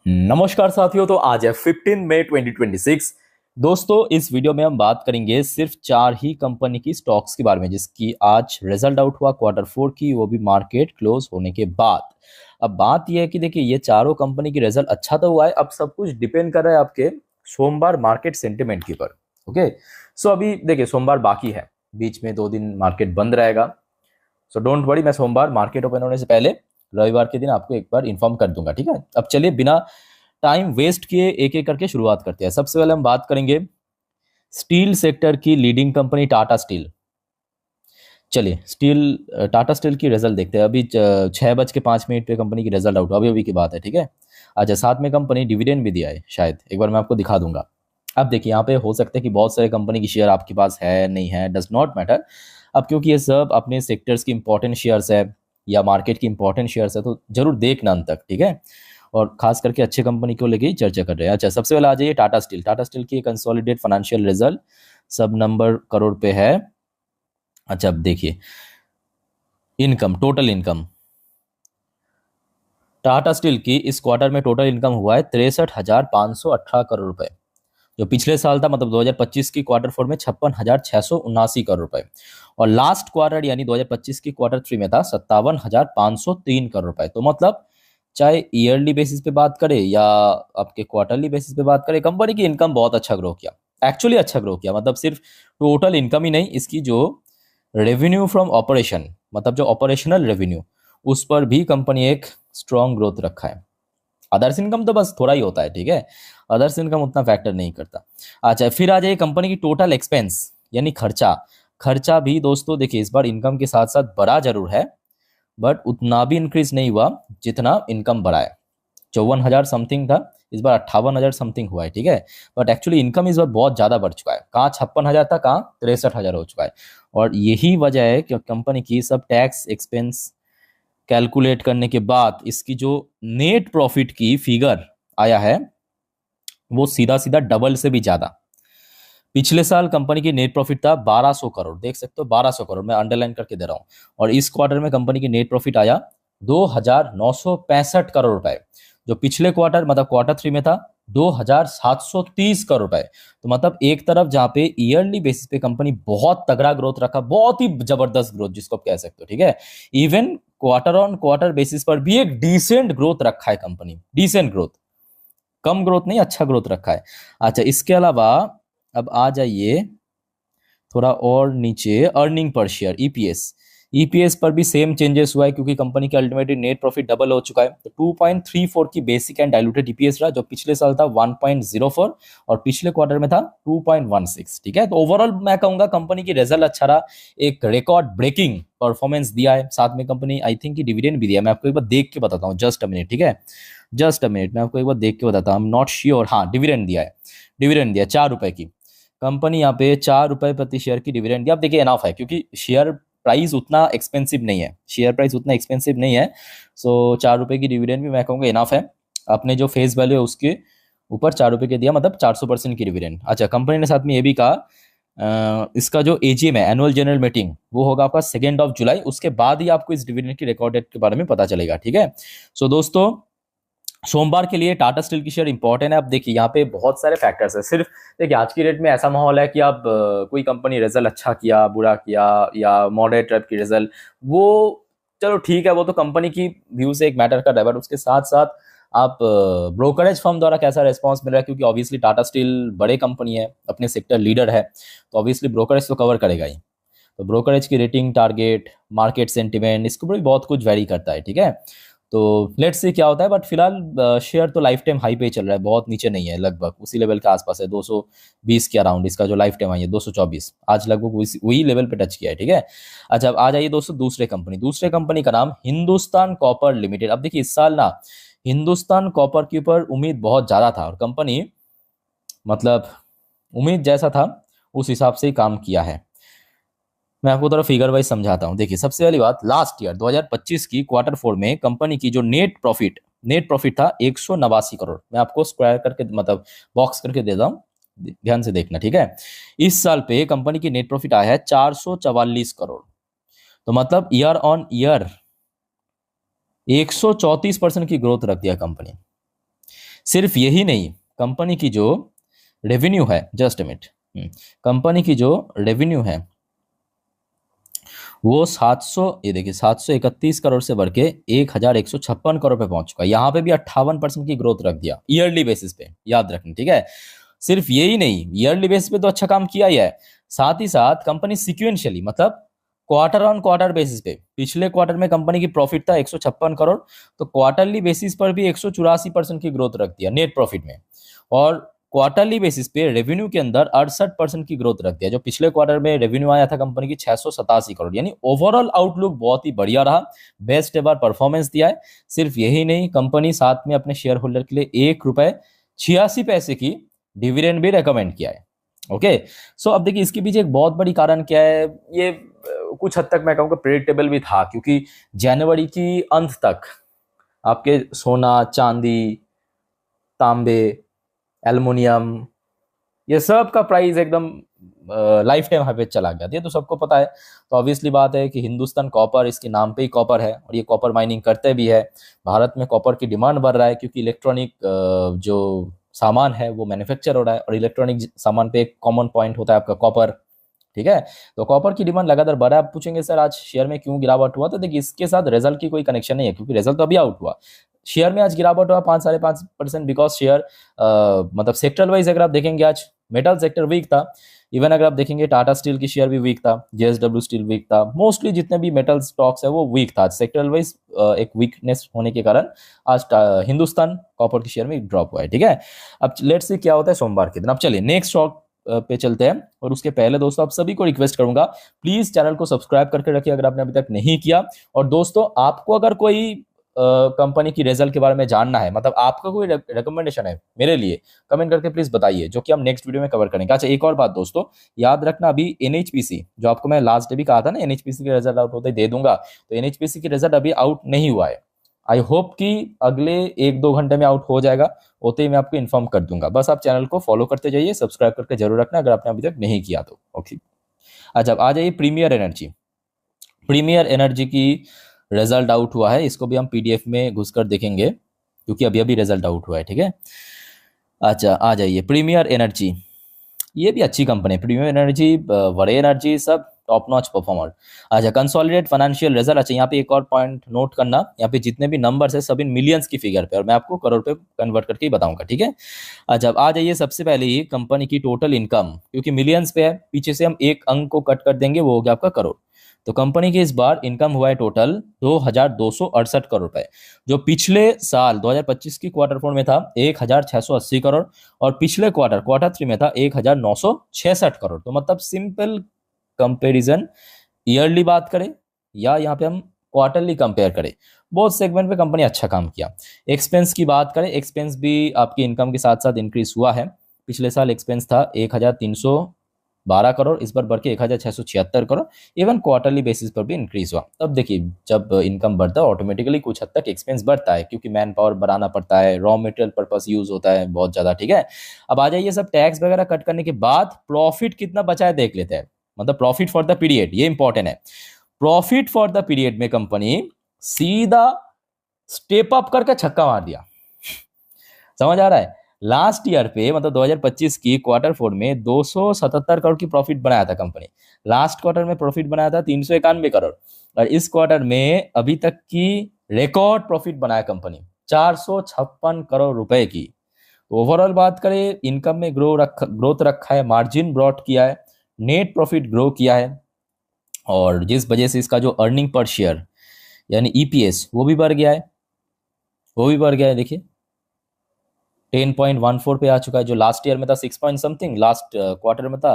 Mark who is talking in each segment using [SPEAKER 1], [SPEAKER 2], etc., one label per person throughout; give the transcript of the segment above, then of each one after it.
[SPEAKER 1] नमस्कार साथियों। तो आज है 15 मई 2026। दोस्तों, इस वीडियो में हम बात करेंगे सिर्फ चार ही कंपनी की स्टॉक्स के बारे में जिसकी आज रिजल्ट आउट हुआ क्वार्टर फोर की, वो भी मार्केट क्लोज होने के बाद। अब बात यह है कि देखिए, ये चारों कंपनी की रिजल्ट अच्छा तो हुआ है, अब सब कुछ डिपेंड कर रहा है आपके सोमवार मार्केट सेंटिमेंट के ऊपर। ओके, सो अभी देखिए सोमवार बाकी है, बीच में 2 दिन मार्केट बंद रहेगा। सो डोंट वरी, मैं सोमवार मार्केट ओपन होने से पहले रविवार के दिन आपको एक बार इन्फॉर्म कर दूंगा, ठीक है। अब चलिए बिना टाइम वेस्ट किए एक एक करके शुरुआत करते हैं। सबसे पहले हम बात करेंगे स्टील सेक्टर की लीडिंग कंपनी टाटा स्टील। चलिए टाटा स्टील की रिजल्ट देखते हैं। अभी 6:05 पे कंपनी की रिजल्ट आउट, अभी अभी की बात है, ठीक है। अच्छा, साथ में कंपनी डिविडेंड भी दिया है, शायद एक बार मैं आपको दिखा दूंगा। अब देखिए, यहाँ पे हो सकता है कि बहुत सारे कंपनी की शेयर आपके पास है नहीं है, डज नॉट मैटर। अब क्योंकि ये सब अपने सेक्टर्स की इंपॉर्टेंट शेयर्स है या मार्केट की इंपॉर्टेंट शेयर्स है, तो जरूर देखना अंत तक, ठीक है। और खास करके अच्छे कंपनी को लेके ही चर्चा कर रहे हैं। अच्छा, सबसे पहले आ जाइए टाटा स्टील। टाटा स्टील की कंसोलिडेट फाइनेंशियल रिजल्ट सब नंबर करोड़ पे है। अच्छा, अब देखिए income, total income Tata steel की इस क्वार्टर में टोटल इनकम हुआ है 63,518 करोड़ रुपए, जो पिछले साल था, मतलब 2025 की क्वार्टर फोर में 56,679 करोड़ रुपए। और लास्ट क्वार्टर यानी 2025 की क्वार्टर थ्री में था 57,503 करोड़ रुपए। तो मतलब चाहे ईयरली बेसिस पे बात करें या आपके क्वार्टरली बेसिस पे बात करें, कंपनी की इनकम बहुत अच्छा ग्रो किया, एक्चुअली अच्छा ग्रो किया। मतलब सिर्फ टोटल इनकम ही नहीं, इसकी जो रेवेन्यू फ्रॉम ऑपरेशन, मतलब जो ऑपरेशनल रेवेन्यू, उस पर भी कंपनी एक स्ट्रॉन्ग ग्रोथ रखा है। अदर्स इनकम तो बस थोड़ा ही होता है, ठीक है, अदर्स इनकम उतना फैक्टर नहीं करता। अच्छा, फिर आ जाइए कंपनी की टोटल एक्सपेंस यानी खर्चा। खर्चा भी दोस्तों देखिए इस बार इनकम के साथ साथ बढ़ा जरूर है, बट उतना भी इंक्रीज नहीं हुआ जितना इनकम बढ़ा है। 54,000 समथिंग था, इस बार 58,000 समथिंग हुआ है, ठीक है। बट एक्चुअली इनकम इस बार बहुत ज्यादा बढ़ चुका है, कहाँ 56,000 था, कहाँ 63,000 हो चुका है। और यही वजह है कि कंपनी की सब टैक्स एक्सपेंस कैलकुलेट करने के बाद इसकी जो नेट प्रॉफिट की फिगर आया है, वो सीधा सीधा डबल से भी ज्यादा। पिछले साल कंपनी की नेट प्रॉफिट था 1200 करोड़, देख सकते हो 1200 करोड़, मैं अंडरलाइन करके दे रहा हूं। और इस क्वार्टर में कंपनी की नेट प्रॉफिट आया 2,965 करोड़ रुपए, जो पिछले क्वार्टर मतलब क्वार्टर थ्री में था 2,730 करोड़ रुपए। तो मतलब एक तरफ जहां पे ईयरली बेसिस पे कंपनी बहुत तगड़ा ग्रोथ रखा, बहुत ही जबरदस्त ग्रोथ जिसको आप कह सकते हो, ठीक है। Even quarter on quarter basis पर भी एक डिसेंट ग्रोथ रखा है कंपनी, डिसेंट ग्रोथ, कम ग्रोथ नहीं, अच्छा ग्रोथ रखा है। अच्छा, इसके अलावा अब आ जाइए थोड़ा और नीचे, earning per share EPS. EPS पर भी सेम चेंजेस हुआ है क्योंकि कंपनी की अल्टीमेटली नेट प्रॉफिट डबल हो चुका है। तो 2.34 की बेसिक एंड डाइल्यूटेड ईपीएस रहा, जो पिछले साल था 1.04 और पिछले क्वार्टर में था 2.16, ठीक है। तो ओवरऑल मैं कहूंगा कंपनी की रिजल्ट अच्छा रहा, एक रिकॉर्ड ब्रेकिंग परफॉर्मेंस दिया है। साथ में कंपनी आई थिंक की डिविडेंड भी दिया, मैं आपको एक बार देख के बताता हूँ, जस्ट अ मिनट, ठीक है, जस्ट अ मिनट, मैं आपको एक बार देख के बताता हूँ, नॉट श्योर। हाँ, डिविडेंड दिया है, डिविडेंड दिया 4 रुपए की। कंपनी यहाँ पे 4 रुपए प्रति शेयर की डिविडेंड दिया। अब देखिए एनाफ है क्योंकि शेयर प्राइस उतना एक्सपेंसिव नहीं है, शेयर प्राइस उतना एक्सपेंसिव नहीं है। सो 4 रुपए की डिविडेंड भी मैं कहूँगा इनाफ है। अपने जो फेस वैल्यू है उसके ऊपर 4 रुपए के दिया, मतलब 400% की डिविडेंड। अच्छा, कंपनी ने साथ में ये भी कहा इसका जो एजीएम है, एनुअल जनरल मीटिंग, वो होगा आपका 2 जुलाई, उसके बाद ही आपको इस डिविडेंड की रिकॉर्ड डेट के बारे में पता चलेगा, ठीक है। सो दोस्तों, सोमवार के लिए टाटा स्टील की शेयर इंपॉर्टेंट है। अब देखिए यहाँ पे बहुत सारे फैक्टर्स है। सिर्फ देखिए आज की डेट में ऐसा माहौल है कि अब कोई कंपनी रिजल्ट अच्छा किया, बुरा किया या मॉडरेट टाइप की रिजल्ट, वो चलो ठीक है, वो तो कंपनी की व्यू से एक मैटर कर रहा है। बट उसके साथ साथ आप ब्रोकरेज फर्म द्वारा कैसा रेस्पॉन्स मिल रहा है, क्योंकि ऑब्वियसली टाटा स्टील बड़े कंपनी है, अपने सेक्टर लीडर है, तो ऑब्वियसली ब्रोकरेज तो कवर करेगा ही। तो ब्रोकरेज की रेटिंग, टारगेट, मार्केट सेंटिमेंट, इसके ऊपर भी बहुत कुछ वेरी करता है, ठीक है। तो लेट्स सी क्या होता है। बट फिलहाल शेयर तो लाइफ टाइम हाई पे चल रहा है, बहुत नीचे नहीं है, लगभग उसी लेवल के आसपास है, 220 के अराउंड इसका जो लाइफ टाइम आई है 224, आज लगभग वही लेवल पे टच किया है, ठीक है। अच्छा, अब आ जाइए दोस्तों दूसरे कंपनी का नाम हिंदुस्तान कॉपर लिमिटेड। अब देखिए इस साल ना हिंदुस्तान कॉपर के ऊपर उम्मीद बहुत ज्यादा था और कंपनी मतलब उम्मीद जैसा था उस हिसाब से ही काम किया है। मैं आपको थोड़ा फिगर वाइज समझाता हूँ। देखिए सबसे पहली बात, लास्ट ईयर 2025 की क्वार्टर फोर में कंपनी की जो नेट प्रॉफिट था 189 करोड़। मैं आपको स्क्वायर करके मतलब बॉक्स करके दे रहा हूँ, ध्यान से देखना, ठीक है। इस साल पे कंपनी की नेट प्रॉफिट आया है 444 करोड़। तो मतलब ईयर ऑन ईयर 134% की ग्रोथ रख दिया कंपनी। सिर्फ यही नहीं, कंपनी की जो रेवेन्यू है, जस्ट अ मिनट, कंपनी की जो रेवेन्यू है वो 700, ये देखिए 731 करोड़ से बढ़ के 1156 करोड़ पे पहुंच चुका है। यहाँ पे भी 58% की ग्रोथ रख दिया ईयरली बेसिस पे, याद रखना, ठीक है। सिर्फ यही नहीं, ईयरली बेसिस पे तो अच्छा काम किया ही है, साथ ही साथ कंपनी सिक्वेंशियली, मतलब क्वार्टर ऑन क्वार्टर बेसिस पे, पिछले क्वार्टर में कंपनी की प्रॉफिट था 156 करोड़, तो क्वार्टरली बेसिस पर भी 184% की ग्रोथ रख दिया नेट प्रॉफिट में, और क्वार्टरली बेसिस पे रेवेन्यू के अंदर 68% की ग्रोथ रख दिया। जो पिछले क्वार्टर में रेवेन्यू आया था कंपनी की 687 करोड़, यानी ओवरऑल आउटलुक बहुत ही बढ़िया रहा, बेस्ट एवर परफॉर्मेंस दिया है। सिर्फ यही नहीं, कंपनी साथ में अपने शेयर होल्डर के लिए 1 रुपए 86 पैसे की डिविडेंड भी रेकमेंड किया है। ओके, सो अब देखिए इसके पीछे एक बहुत बड़ी कारण क्या है, ये कुछ हद तक मैं कहूँगा प्रेडिक्टेबल भी था, क्योंकि जनवरी की अंत तक आपके सोना, चांदी, तांबे, एल्युमिनियम, ये सब का प्राइस एकदम लाइफ टाइम हाई पे चला गया, ये तो सबको पता है। तो ऑब्वियसली बात है कि हिंदुस्तान कॉपर, इसके नाम पे ही कॉपर है, और ये कॉपर माइनिंग करते भी है। भारत में कॉपर की डिमांड बढ़ रहा है, क्योंकि इलेक्ट्रॉनिक जो सामान है वो मैन्युफैक्चर हो रहा है, और इलेक्ट्रॉनिक सामान पे एक कॉमन पॉइंट होता है आपका कॉपर, ठीक है। तो कॉपर की डिमांड लगातार बढ़ा है। आप पूछेंगे सर आज शेयर में क्यों गिरावट हुआ, तो देखिए इसके साथ रिजल्ट की कोई कनेक्शन नहीं है, क्योंकि रिजल्ट तो अभी आउट हुआ। शेयर में आज गिरावट हुआ 5-5.5%, बिकॉज शेयर मतलब सेक्टर वाइज अगर आप देखेंगे आज मेटल सेक्टर वीक था। इवन अगर आप देखेंगे टाटा स्टील की शेयर भी वीक था, जेएसडब्ल्यू स्टील वीक था, मोस्टली जितने भी मेटल स्टॉक्स है वो वीक था। सेक्टर वाइज एक वीकनेस होने के कारण आज हिंदुस्तान कॉपर की शेयर में ड्रॉप हुआ है, ठीक है। अब लेट्स सी क्या होता है सोमवार के दिन। अब चलिए नेक्स्ट स्टॉक पे चलते हैं, और उसके पहले दोस्तों आप सभी को रिक्वेस्ट करूंगा, प्लीज चैनल को सब्सक्राइब करके रखिए अगर आपने अभी तक नहीं किया। और दोस्तों आपको अगर कोई कंपनी की रिजल्ट के बारे में जानना है, मतलब आपका कोई रिकमेंडेशन है मेरे लिए, कमेंट करके प्लीज बताइए, जो कि हम नेक्स्ट वीडियो में कवर करेंगे। अच्छा एक और बात दोस्तों, याद रखना, अभी एनएचपीसी जो आपको मैं लास्ट डे भी कहा था ना, एनएचपीसी के रिजल्ट आउट होते ही दे दूंगा, तो एनएचपीसी की रिजल्ट अभी आउट नहीं हुआ है। आई होप कि अगले 1-2 घंटे में आउट हो जाएगा, होते ही मैं आपको इन्फॉर्म कर दूंगा। बस आप चैनल को फॉलो करते जाइए, सब्सक्राइब करके जरूर रखना अगर आपने अभी तक नहीं किया तो। ओके, अच्छा आ जाइए प्रीमियर एनर्जी। प्रीमियर एनर्जी की रिजल्ट आउट हुआ है, इसको भी हम पीडीएफ में घुसकर देखेंगे, क्योंकि अभी अभी रिजल्ट आउट हुआ है, ठीक है। अच्छा आ जाइए प्रीमियर एनर्जी, ये भी अच्छी कंपनी है, प्रीमियर एनर्जी, वरे एनर्जी, सब टॉप नॉच परफॉर्मर। अच्छा कंसोलिडेट फाइनेंशियल रिजल्ट, अच्छा यहाँ पे एक और पॉइंट नोट करना, यहाँ पे जितने भी नंबर्स है सब इन मिलियंस की फिगर पे, और मैं आपको करोड़ पे कन्वर्ट करके ही बताऊंगा, ठीक है। अच्छा अब आ जाइए सबसे पहले ही कंपनी की टोटल इनकम, क्योंकि मिलियंस पे है, पीछे से हम एक अंक को कट कर देंगे, वो हो गया आपका करोड़। तो कंपनी की इस बार इनकम हुआ है टोटल 2268 करोड़ रुपए, जो पिछले साल 2025 की क्वार्टर फोर में था 1680 करोड़, और पिछले क्वार्टर थ्री में था 1966 करोड़। तो मतलब सिंपल कंपैरिजन, ईयरली बात करें या यहाँ पे हम क्वार्टरली कंपेयर करें, बहुत सेगमेंट पे कंपनी अच्छा काम किया। एक्सपेंस की बात करें, एक्सपेंस भी आपकी इनकम के साथ साथ इंक्रीज हुआ है। पिछले साल एक्सपेंस था 1312 करोड़, इस बार बढ़ के 1676 करोड़। इवन क्वार्टरली बेसिस पर भी इंक्रीज हुआ। अब देखिए जब इनकम बढ़ता है ऑटोमेटिकली कुछ हद तक एक्सपेंस बढ़ता है, क्योंकि मैन पावर बढ़ाना पड़ता है, रॉ मटेरियल पर्पस यूज होता है बहुत ज्यादा, ठीक है। अब आ जाइए सब टैक्स वगैरह कट करने के बाद प्रॉफिट कितना बचा है देख लेते हैं, मतलब प्रॉफिट फॉर द पीरियड, ये इंपॉर्टेंट है। प्रॉफिट फॉर द पीरियड में कंपनी सीधा स्टेप अप करके छक्का मार दिया, समझ आ रहा है। लास्ट ईयर पे मतलब 2025 की क्वार्टर फोर में 277 करोड़ की प्रॉफिट बनाया था कंपनी, लास्ट क्वार्टर में प्रॉफिट बनाया था 391 करोड़, और इस क्वार्टर में अभी तक की रिकॉर्ड प्रॉफिट बनाया कंपनी 456 करोड़ रुपए की। ओवरऑल बात करें इनकम में ग्रोथ रखा है, मार्जिन ब्रॉट किया है, नेट प्रॉफिट ग्रो किया है, और जिस वजह से इसका जो अर्निंग पर शेयर यानी ईपीएस वो भी बढ़ गया है, वो भी बढ़ गया है, देखिए 10.14 पे आ चुका है, जो लास्ट ईयर में था 6 पॉइंट समथिंग, लास्ट क्वार्टर में था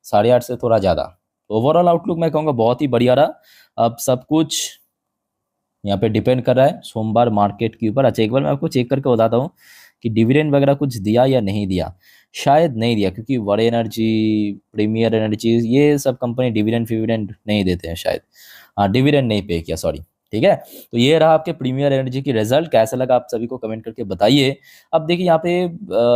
[SPEAKER 1] 8.5 से थोड़ा ज़्यादा। ओवरऑल आउटलुक मैं कहूँगा बहुत ही बढ़िया रहा। अब सब कुछ यहाँ पे डिपेंड कर रहा है सोमवार मार्केट के ऊपर। अच्छा एक बार मैं आपको चेक करके बताता हूँ कि डिविडेंड वगैरह कुछ दिया या नहीं दिया, शायद नहीं दिया, क्योंकि वरे एनर्जी, प्रीमियर एनर्जी, ये सब कंपनी डिविडेंड नहीं देते हैं शायद, हाँ डिविडेंड नहीं पे किया, सॉरी, ठीक है। तो ये रहा आपके प्रीमियर एनर्जी की रिजल्ट, कैसा लगा आप सभी को कमेंट करके बताइए। अब देखिए यहाँ पे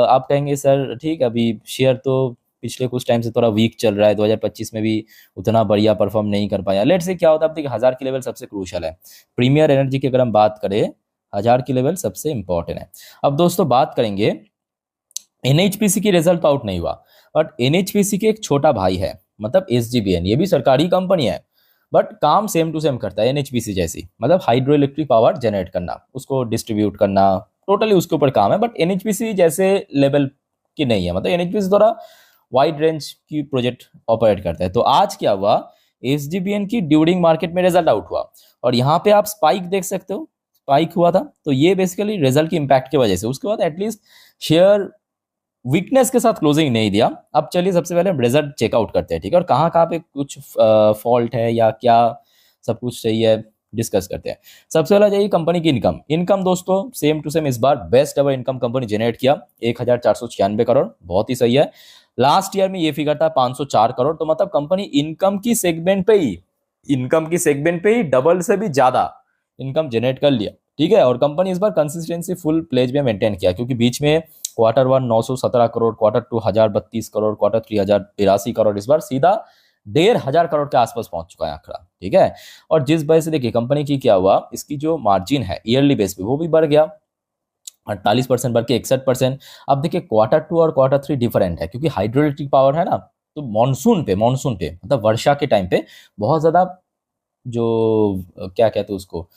[SPEAKER 1] आप कहेंगे सर ठीक है अभी शेयर तो पिछले कुछ टाइम से थोड़ा वीक चल रहा है, 2025 में भी उतना बढ़िया परफॉर्म नहीं कर पाया, लेट्स से क्या होता है। अब देखिए 1000 की लेवल सबसे क्रूशल है। प्रीमियर एनर्जी की अगर हम बात करें 1000 की लेवल सबसे इंपॉर्टेंट है। अब दोस्तों बात करेंगे, एनएचपीसी की रिजल्ट तो आउट नहीं हुआ, बट एनएचपीसी के एक छोटा भाई है, मतलब एसजीबीएन, ये भी सरकारी कंपनी है, बट काम सेम टू सेम करता है एनएचपीसी जैसी, मतलब हाइड्रो इलेक्ट्रिक पावर जनरेट करना, उसको डिस्ट्रीब्यूट करना, टोटली उसके ऊपर काम है। बट एनएचपीसी जैसे लेवल की नहीं है, मतलब एनएचपीसी थोड़ा वाइड रेंज की प्रोजेक्ट ऑपरेट करता है। तो आज क्या हुआ, एसजीबीएन की ड्यूरिंग मार्केट में रिजल्ट आउट हुआ, और यहाँ पे आप स्पाइक देख सकते हो, स्पाइक हुआ था। तो ये बेसिकली रिजल्ट की इंपैक्ट की वजह से, उसके बाद एटलीस्ट शेयर वीकनेस के साथ क्लोजिंग नहीं दिया। अब चलिए सबसे पहले हम रिजल्ट चेकआउट करते हैं, ठीक है, और कहाँ कहाँ पे कुछ फॉल्ट है या क्या सब कुछ सही है डिस्कस करते हैं। सबसे पहला चाहिए कंपनी की इनकम। इनकम दोस्तों सेम टू सेम इस बार best ever income company generate किया, 1496 करोड़, बहुत ही सही है। लास्ट ईयर में ये फिगर था 504 करोड़, तो मतलब कंपनी इनकम की सेगमेंट पे ही डबल से भी ज्यादा इनकम जनरेट कर लिया, ठीक है। और कंपनी इस बार कंसिस्टेंसी फुल प्लेज में मेंटेन किया, क्योंकि बीच में quarter 1 917 crore, quarter 2 1032 crore, quarter 3 1082 crore, इस बार सीधा 1500 करोड़ के आसपास पहुंच चुका है आंकड़ा, ठीक है। और जिस वजह से देखिए कंपनी की क्या हुआ, इसकी जो मार्जिन है ईयरली बेस पे वो भी बढ़ गया, 48% बढ़ के 61%। अब देखिए क्वार्टर 2 और क्वार्टर 3 डिफरेंट है, क्योंकि हाइड्रोइलेक्ट्रिक पावर है ना, तो मानसून पे मतलब वर्षा के टाइम पे बहुत ज्यादा जो क्या कहते हैं उसको,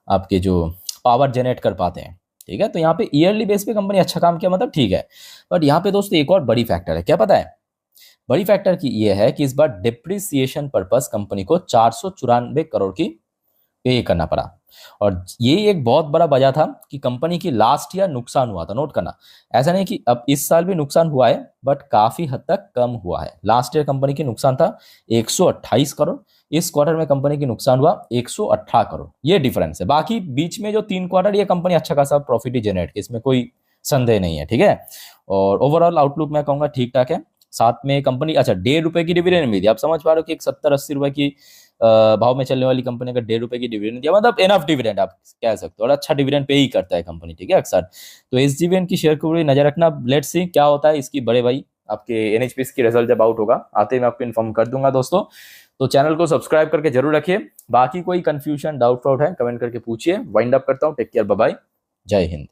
[SPEAKER 1] आपके जो पावर जनरेट कर पाते हैं, ठीक है। तो यहाँ पे ईयरली बेस पे कंपनी अच्छा काम किया, मतलब ठीक है। बट यहाँ पे दोस्तों एक और बड़ी फैक्टर है, क्या पता है? बड़ी फैक्टर की ये है कि इस बार डिप्रिसिएशन पर्पस कंपनी को 494 करोड़ की पे करना पड़ा। और ये एक बहुत बड़ा वजह था कि कंपनी की लास्ट ईयर नुकसान हुआ था, नोट करना। ऐसा नहीं कि अब इस साल भी नुकसान हुआ है, बट काफी हद तक कम हुआ है। लास्ट ईयर कंपनी की नुकसान था 128 करोड़, इस क्वार्टर में कंपनी की नुकसान हुआ 118 करोड़, ये डिफरेंस है। बाकी बीच में जो 3 क्वार्टर ये कंपनी अच्छा खासा प्रॉफिट ही जनरेट की, इसमें कोई संदेह नहीं है, ठीक है। और ओवरऑल आउटलुक मैं कहूंगा ठीक ठाक है। साथ में कंपनी अच्छा 1.5 रुपए की डिविडेंड मिली, आप समझ पा रहे हो कि एक 70-80 रुपए की भाव में चलने वाली कंपनी का 1.5 रुपए की डिविडेंड दिया, मतलब एनफ डिविडेंड आप कह सकते हो, और अच्छा डिविडेंड पे ही करता है कंपनी, ठीक है, अक्सर। तो एसजीवीएन की शेयर को भी नजर रखना। लेट्स सी क्या होता है इसकी बड़े भाई, आपके एनएचपीसी की रिजल्ट जब आउट होगा आते ही मैं आपको इन्फॉर्म कर दूंगा दोस्तों। तो चैनल को सब्सक्राइब करके जरूर रखिए। बाकी कोई कंफ्यूजन डाउट है कमेंट करके पूछिए। वाइंड अप करता हूँ, टेक केयर, बाय बाय, जय हिंद।